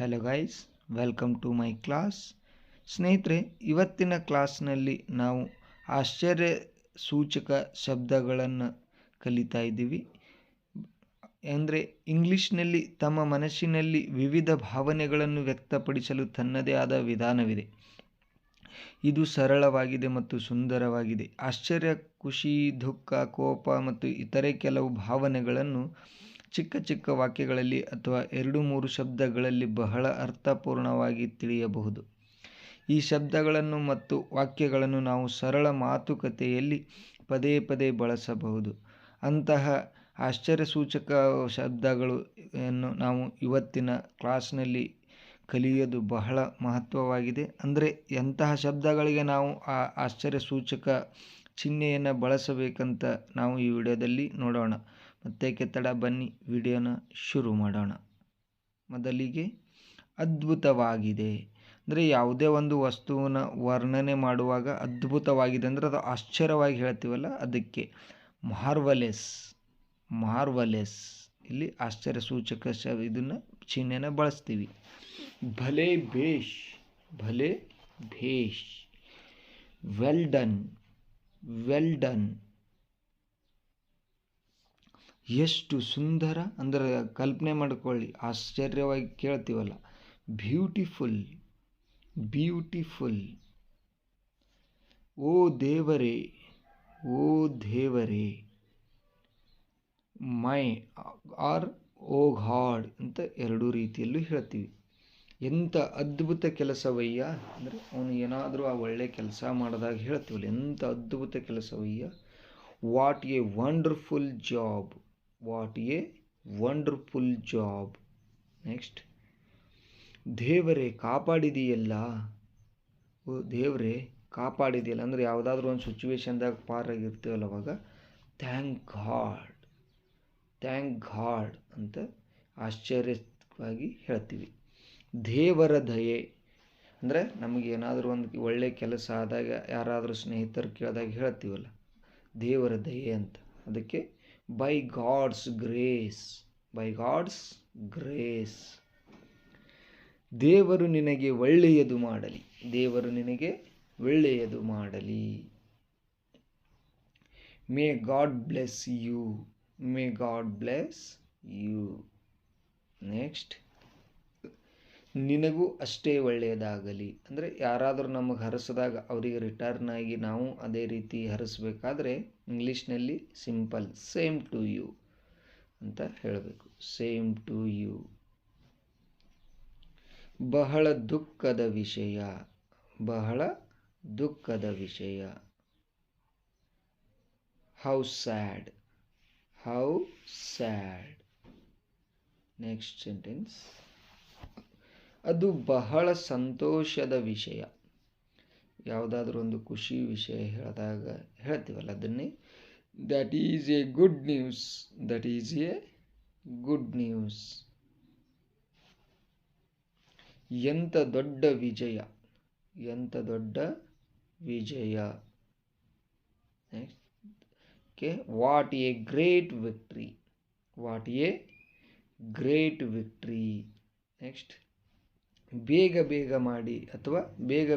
Hello guys, welcome to my class. ಸ್ನೇಹಿತರೆ, ಇವತ್ತಿನ ಕ್ಲಾಸ್ನಲ್ಲಿ ನಾವು ಆಶ್ಚರ್ಯ ಸೂಚಕ ಶಬ್ದಗಳನ್ನು ಕಲಿತಾ ಇದ್ದೀವಿ. ಅಂದರೆ ಇಂಗ್ಲೀಷ್ನಲ್ಲಿ ತಮ್ಮ ಮನಸ್ಸಿನಲ್ಲಿ ವಿವಿಧ ಭಾವನೆಗಳನ್ನು ವ್ಯಕ್ತಪಡಿಸಲು ತನ್ನದೇ ಆದ ವಿಧಾನವಿದೆ. ಇದು ಸರಳವಾಗಿದೆ ಮತ್ತು ಸುಂದರವಾಗಿದೆ. ಆಶ್ಚರ್ಯ, ಖುಷಿ, ದುಃಖ, ಕೋಪ ಮತ್ತು ಇತರೆ ಕೆಲವು ಭಾವನೆಗಳನ್ನು ಚಿಕ್ಕ ಚಿಕ್ಕ ವಾಕ್ಯಗಳಲ್ಲಿ ಅಥವಾ 2-3 ಶಬ್ದಗಳಲ್ಲಿ ಬಹಳ ಅರ್ಥಪೂರ್ಣವಾಗಿ ತಿಳಿಯಬಹುದು. ಈ ಶಬ್ದಗಳನ್ನು ಮತ್ತು ವಾಕ್ಯಗಳನ್ನು ನಾವು ಸರಳ ಮಾತುಕತೆಯಲ್ಲಿ ಪದೇ ಪದೇ ಬಳಸಬಹುದು. ಅಂತಹ ಆಶ್ಚರ್ಯಸೂಚಕ ಶಬ್ದಗಳನ್ನು ನಾವು ಇವತ್ತಿನ ಕ್ಲಾಸ್ನಲ್ಲಿ ಕಲಿಯೋದು ಬಹಳ ಮಹತ್ವವಾಗಿದೆ. ಅಂದರೆ ಎಂತಹ ಶಬ್ದಗಳಿಗೆ ನಾವು ಆ ಆಶ್ಚರ್ಯಸೂಚಕ ಚಿಹ್ನೆಯನ್ನು ಬಳಸಬೇಕಂತ ನಾವು ಈ ವಿಡಿಯೋದಲ್ಲಿ ನೋಡೋಣ. ಮತ್ತೇಕೆ ತಡ, ಬನ್ನಿ ವಿಡಿಯೋನ ಶುರು ಮಾಡೋಣ. ಮೊದಲಿಗೆ ಅದ್ಭುತವಾಗಿದೆ. ಅಂದರೆ ಯಾವುದೇ ಒಂದು ವಸ್ತುವಿನ ವರ್ಣನೆ ಮಾಡುವಾಗ ಅದ್ಭುತವಾಗಿದೆ ಅಂದರೆ ಅದು ಆಶ್ಚರ್ಯವಾಗಿ ಹೇಳ್ತೀವಲ್ಲ, ಅದಕ್ಕೆ ಮಾರ್ವಲೆಸ್ ಇಲ್ಲಿ ಆಶ್ಚರ್ಯಸೂಚಕ ಇದನ್ನು ಚಿಹ್ನೆನ ಬಳಸ್ತೀವಿ. ಭಲೆ ಭೇಷ್, ವೆಲ್ ಡನ್, ಎಷ್ಟು ಸುಂದರ ಅಂದರೆ ಕಲ್ಪನೆ ಮಾಡಿಕೊಳ್ಳಿ, ಆಶ್ಚರ್ಯವಾಗಿ ಕೇಳ್ತೀವಲ್ಲ. ಬ್ಯೂಟಿಫುಲ್, ಓ ದೇವರೇ, ಮೈ ಆರ್ ಓ ಗಾಡ್ ಅಂತ ಎರಡೂ ರೀತಿಯಲ್ಲೂ ಹೇಳ್ತೀವಿ. ಎಂಥ ಅದ್ಭುತ ಕೆಲಸವಯ್ಯ ಅಂದರೆ ಅವನು ಏನಾದರೂ ಆ ಒಳ್ಳೆ ಕೆಲಸ ಮಾಡಿದಾಗ ಹೇಳ್ತೀವಲ್ಲ, ಎಂಥ ಅದ್ಭುತ ಕೆಲಸವಯ್ಯ. What a wonderful job. Next, ದೇವರೇ ಕಾಪಾಡಿದೆಯಲ್ಲ. ಓ ದೇವರೇ ಕಾಪಾಡಿದೆಯಲ್ಲ ಅಂದರೆ ಯಾವುದಾದ್ರೂ ಒಂದು ಸಿಚುವೇಶನ್ದಾಗ ಪಾರಾಗಿರ್ತೀವಲ್ಲ, ಅವಾಗ ಥ್ಯಾಂಕ್ ಗಾಡ್ ಅಂತ ಆಶ್ಚರ್ಯವಾಗಿ ಹೇಳ್ತೀವಿ. ದೇವರ ದಯೆ ಅಂದರೆ ನಮಗೆ ಏನಾದರೂ ಒಂದು ಒಳ್ಳೆ ಕೆಲಸ ಆದಾಗ, ಯಾರಾದರೂ ಸ್ನೇಹಿತರು ಕೇಳಿದಾಗ ಹೇಳ್ತೀವಲ್ಲ ದೇವರ ದಯೆ ಅಂತ, ಅದಕ್ಕೆ ಬೈ ಗಾಡ್ಸ್ ಗ್ರೇಸ್. ದೇವರು ನಿನಗೆ ಒಳ್ಳೆಯದು ಮಾಡಲಿ. May God bless you. Next, ನಿನಗೂ ಅಷ್ಟೇ ಒಳ್ಳೆಯದಾಗಲಿ ಅಂದರೆ ಯಾರಾದರೂ ನಮಗೆ ಹರಿಸಿದಾಗ ಅವರಿಗೆ ರಿಟರ್ನ್ ಆಗಿ ನಾವು ಅದೇ ರೀತಿ ಹರಿಸ್ಬೇಕಾದ್ರೆ ಇಂಗ್ಲೀಷ್ನಲ್ಲಿ ಸಿಂಪಲ್ ಸೇಮ್ ಟು ಯು ಅಂತ ಹೇಳಬೇಕು. Same to you. ಬಹಳ ದುಃಖದ ವಿಷಯ. How sad. ನೆಕ್ಸ್ಟ್ ಸೆಂಟೆನ್ಸ್, ಅದು ಬಹಳ ಸಂತೋಷದ ವಿಷಯ. ಯಾವುದಾದ್ರೂ ಒಂದು ಖುಷಿ ವಿಷಯ ಹೇಳಿದಾಗ ಹೇಳ್ತೀವಲ್ಲ, ಅದನ್ನೇ that is a good news. ಎಂಥ ದೊಡ್ಡ ವಿಜಯ. Next, what a great victory. Next, ಬೇಗ ಮಾಡಿ ಅಥವಾ ಬೇಗ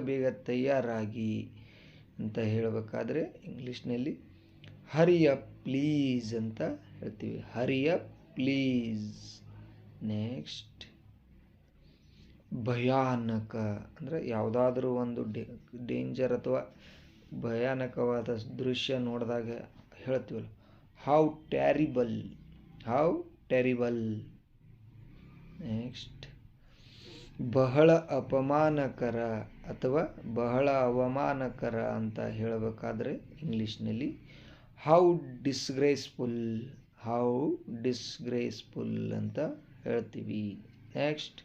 ತಯಾರಾಗಿ ಅಂತ ಹೇಳಬೇಕಾದ್ರೆ ಇಂಗ್ಲೀಷ್ನಲ್ಲಿ ಹರಿ ಅಪ್ ಪ್ಲೀಸ್ ಅಂತ ಹೇಳ್ತೀವಿ. Hurry up please. ನೆಕ್ಸ್ಟ್, ಭಯಾನಕ ಅಂದರೆ ಯಾವುದಾದ್ರೂ ಒಂದು ಡೇಂಜರ್ ಅಥವಾ ಭಯಾನಕವಾದ ದೃಶ್ಯ ನೋಡಿದಾಗ ಹೇಳ್ತೀವಲ್ಲ, ಹೌ ಟೆರಿಬಲ್. ನೆಕ್ಸ್ಟ್, ಬಹಳ ಅಪಮಾನಕರ ಅಥವಾ ಬಹಳ ಅವಮಾನಕರ ಅಂತ ಹೇಳಬೇಕಾದ್ರೆ ಇಂಗ್ಲೀಷ್ನಲ್ಲಿ ಹೌ ಡಿಸ್ಗ್ರೇಸ್ಫುಲ್ ಅಂತ ಹೇಳ್ತೀವಿ. ನೆಕ್ಸ್ಟ್,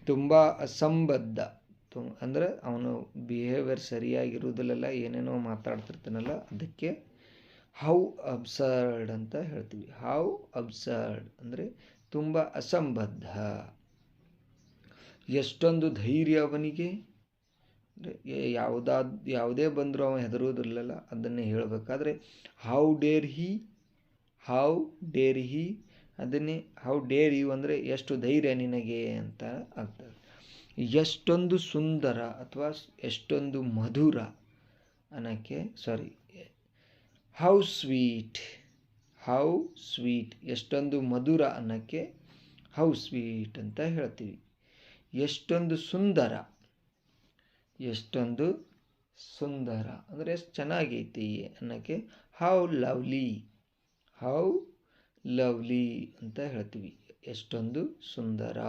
ತುಂಬ ಅಸಂಬದ್ಧ ಅಂದರೆ ಅವನು ಬಿಹೇವಿಯರ್ ಸರಿಯಾಗಿರುವುದಿಲ್ಲ, ಏನೇನೋ ಮಾತಾಡ್ತಿರ್ತಾನಲ್ಲ, ಅದಕ್ಕೆ ಹೌ ಅಬ್ಸರ್ಡ್ ಅಂತ ಹೇಳ್ತೀವಿ. ಹೌ ಅಬ್ಸರ್ಡ್ ಅಂದರೆ ತುಂಬ ಅಸಂಬದ್ಧ. ಎಷ್ಟೊಂದು ಧೈರ್ಯ ಅವನಿಗೆ, ಯಾವುದೇ ಬಂದರೂ ಅವನು ಹೆದರುವುದಿಲ್ಲಲ್ಲ, ಅದನ್ನೇ ಹೇಳಬೇಕಾದ್ರೆ ಹೌ ಡೇರ್ ಹಿ ಅದನ್ನೇ ಹೌ ಡೇರ್ ಯು ಅಂದರೆ ಎಷ್ಟು ಧೈರ್ಯ ನಿನಗೆ ಅಂತ ಆಗ್ತದೆ. ಎಷ್ಟೊಂದು ಸುಂದರ ಅಥವಾ ಎಷ್ಟೊಂದು ಮಧುರ ಅನ್ನೋಕ್ಕೆ ಹೌ ಸ್ವೀಟ್, ಹೌ ಸ್ವೀಟ್, ಎಷ್ಟೊಂದು ಮಧುರ ಅನ್ನೋಕ್ಕೆ ಹೌ ಸ್ವೀಟ್ ಅಂತ ಹೇಳ್ತೀವಿ. ಎಷ್ಟೊಂದು ಸುಂದರ, ಎಷ್ಟೊಂದು ಸುಂದರ ಅಂದರೆ ಎಷ್ಟು ಚೆನ್ನಾಗೈತಿ ಅನ್ನೋಕ್ಕೆ ಹೌ ಲವ್ಲಿ, ಹೌ ಲವ್ಲಿ ಅಂತ ಹೇಳ್ತೀವಿ. ಎಷ್ಟೊಂದು ಸುಂದರ.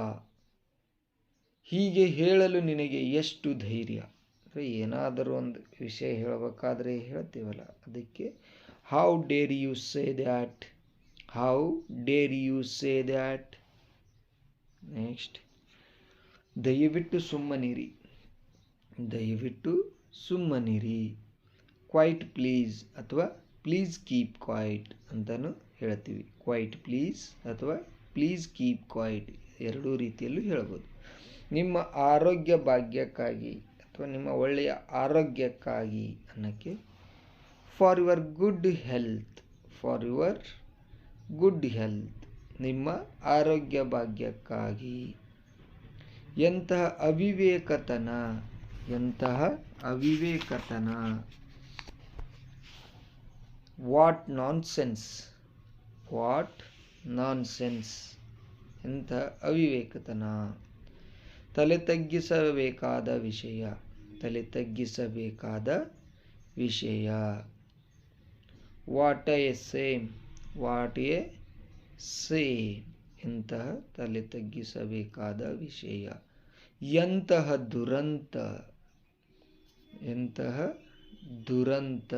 ಹೀಗೆ ಹೇಳಲು ನಿನಗೆ ಎಷ್ಟು ಧೈರ್ಯ ಅಂದರೆ ಏನಾದರೂ ಒಂದು ವಿಷಯ ಹೇಳಬೇಕಾದ್ರೆ ಹೇಳ್ತೀವಲ್ಲ, ಅದಕ್ಕೆ how dare you say that, how dare you say that. Next, ದಯವಿಟ್ಟು ಸುಮ್ಮನಿರಿ, ದಯವಿಟ್ಟು ಸುಮ್ಮನಿರಿ. ಕ್ವೈಟ್ ಪ್ಲೀಸ್ ಅಥವಾ ಪ್ಲೀಸ್ ಕೀಪ್ ಕ್ವೈಟ್ ಅಂತಲೂ ಹೇಳ್ತೀವಿ. ಕ್ವೈಟ್ ಪ್ಲೀಸ್ ಅಥವಾ ಪ್ಲೀಸ್ ಕೀಪ್ ಕ್ವೈಟ್ ಎರಡೂ ರೀತಿಯಲ್ಲೂ ಹೇಳ್ಬೋದು. ನಿಮ್ಮ ಆರೋಗ್ಯ ಭಾಗ್ಯಕ್ಕಾಗಿ ಅಥವಾ ನಿಮ್ಮ ಒಳ್ಳೆಯ ಆರೋಗ್ಯಕ್ಕಾಗಿ ಅನ್ನೋಕ್ಕೆ for your good health, for your good health, ನಿಮ್ಮ ಆರೋಗ್ಯ ಭಾಗ್ಯಕ್ಕಾಗಿ. ಎಂತಹ ಅವಿವೇಕತನ, ಎಂತಹ ಅವಿವೇಕತನ. ವಾಟ್ ನಾನ್ಸೆನ್ಸ್, ವಾಟ್ ನಾನ್ಸೆನ್ಸ್, ಎಂತಹ ಅವಿವೇಕತನ. ತಲೆ ತಗ್ಗಿಸಬೇಕಾದ ವಿಷಯ, ತಲೆ ತಗ್ಗಿಸಬೇಕಾದ ವಿಷಯ. What a shame, what a shame, ಎಂತಹ ತಲೆ ತಗ್ಗಿಸಬೇಕಾದ ವಿಷಯ. ಎಂತಹ ದುರಂತ, ಎಂತಹ ದುರಂತ.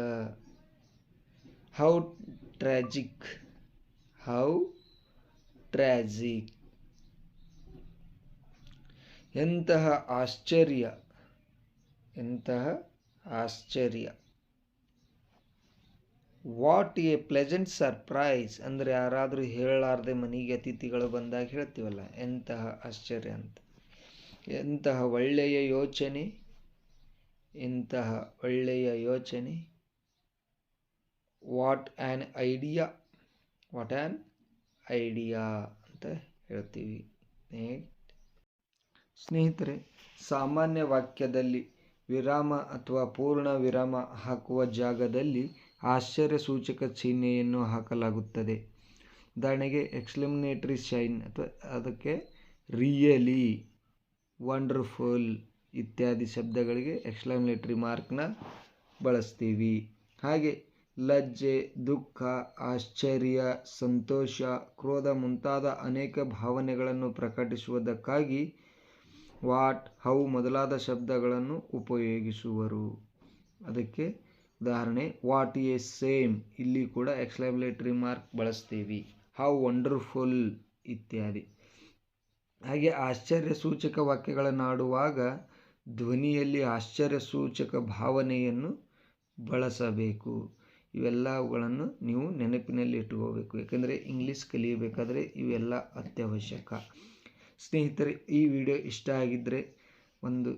ಹೌ ಟ್ರ್ಯಾಜಿಕ್, ಹೌ ಟ್ರ್ಯಾಜಿಕ್, ಎಂತಹ ಆಶ್ಚರ್ಯ, ಎಂತಹ ಆಶ್ಚರ್ಯ. ವಾಟ್ ಎ ಪ್ಲೆಸೆಂಟ್ ಸರ್ಪ್ರೈಸ್ ಅಂದರೆ ಯಾರಾದರೂ ಹೇಳಲಾರದೆ ಮನೆಗೆ ಅತಿಥಿಗಳು ಬಂದಾಗ ಹೇಳ್ತೀವಲ್ಲ, ಎಂತಹ ಆಶ್ಚರ್ಯ ಅಂತ. ಎಂತಹ ಒಳ್ಳೆಯ ಯೋಚನೆ, ಎಂತಹ ಒಳ್ಳೆಯ ಯೋಚನೆ. What an idea, what an idea ಅಂತ ಹೇಳ್ತೀವಿ. ಸ್ನೇಹಿತರೆ, ಸಾಮಾನ್ಯ ವಾಕ್ಯದಲ್ಲಿ ವಿರಾಮ ಅಥವಾ ಪೂರ್ಣ ವಿರಾಮ ಹಾಕುವ ಜಾಗದಲ್ಲಿ ಆಶ್ಚರ್ಯ ಸೂಚಕ ಚಿಹ್ನೆಯನ್ನು ಹಾಕಲಾಗುತ್ತದೆ. ಉದಾಹರಣೆಗೆ ಎಕ್ಸ್ಕ್ಲಮೇಟರಿ ಸೈನ್ ಅಥವಾ ಅದಕ್ಕೆ ರಿಯಲಿ, ವಂಡರ್ಫುಲ್ ಇತ್ಯಾದಿ ಶಬ್ದಗಳಿಗೆ ಎಕ್ಸ್ಕ್ಲಮೇಟರಿ ಮಾರ್ಕ್ನ ಬಳಸ್ತೀವಿ. ಹಾಗೆ ಲಜ್ಜೆ, ದುಃಖ, ಆಶ್ಚರ್ಯ, ಸಂತೋಷ, ಕ್ರೋಧ ಮುಂತಾದ ಅನೇಕ ಭಾವನೆಗಳನ್ನು ಪ್ರಕಟಿಸುವುದಕ್ಕಾಗಿ ವಾಟ್, ಹೌ ಮೊದಲಾದ ಶಬ್ದಗಳನ್ನು ಉಪಯೋಗಿಸುವರು. ಅದಕ್ಕೆ ಉದಾಹರಣೆ ವಾಟ್ ಎ ಸೇಮ್, ಇಲ್ಲಿ ಕೂಡ ಎಕ್ಸ್ಕ್ಲಮೇಟರಿ ಮಾರ್ಕ್ ಬಳಸ್ತೀವಿ. ಹೌ ವಂಡರ್ಫುಲ್ ಇತ್ಯಾದಿ. ಹಾಗೆ ಆಶ್ಚರ್ಯ ಸೂಚಕ ವಾಕ್ಯಗಳನ್ನಾಡುವಾಗ ಧ್ವನಿಯಲ್ಲಿ ಆಶ್ಚರ್ಯ ಸೂಚಕ ಭಾವನೆಯನ್ನು ಬಳಸಬೇಕು. ಇವೆಲ್ಲವುಗಳನ್ನು ನೀವು ನೆನಪಿನಲ್ಲಿ ಇಟ್ಟುಕೋಬೇಕು. ಯಾಕೆಂದರೆ ಇಂಗ್ಲೀಷ್ ಕಲಿಯಬೇಕಾದರೆ ಇವೆಲ್ಲ ಅತ್ಯವಶ್ಯಕ. ಸ್ನೇಹಿತರೆ, ಈ ವಿಡಿಯೋ ಇಷ್ಟ ಆಗಿದ್ದರೆ ಒಂದು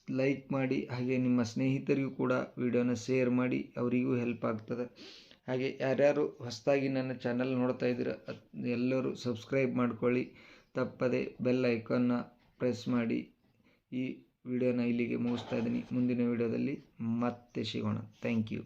ಲೈಕ್ ಮಾಡಿ, ಹಾಗೆ ನಿಮ್ಮ ಸ್ನೇಹಿತರಿಗೂ ಕೂಡ ವಿಡಿಯೋನ ಶೇರ್ ಮಾಡಿ, ಅವರಿಗೂ ಹೆಲ್ಪ್ ಆಗ್ತದೆ. ಹಾಗೆ ಯಾರ್ಯಾರು ಹೊಸದಾಗಿ ನನ್ನ ಚಾನಲ್ ನೋಡ್ತಾ ಇದ್ದೀರ ಎಲ್ಲರೂ ಸಬ್ಸ್ಕ್ರೈಬ್ ಮಾಡ್ಕೊಳ್ಳಿ. ತಪ್ಪದೆ ಬೆಲ್ ಐಕಾನ್ನ ಪ್ರೆಸ್ ಮಾಡಿ. ಈ ವಿಡಿಯೋನ ಇಲ್ಲಿಗೆ ಮುಗಿಸ್ತಾ ಇದ್ದೀನಿ. ಮುಂದಿನ ವಿಡಿಯೋದಲ್ಲಿ ಮತ್ತೆ ಸಿಗೋಣ. Thank you.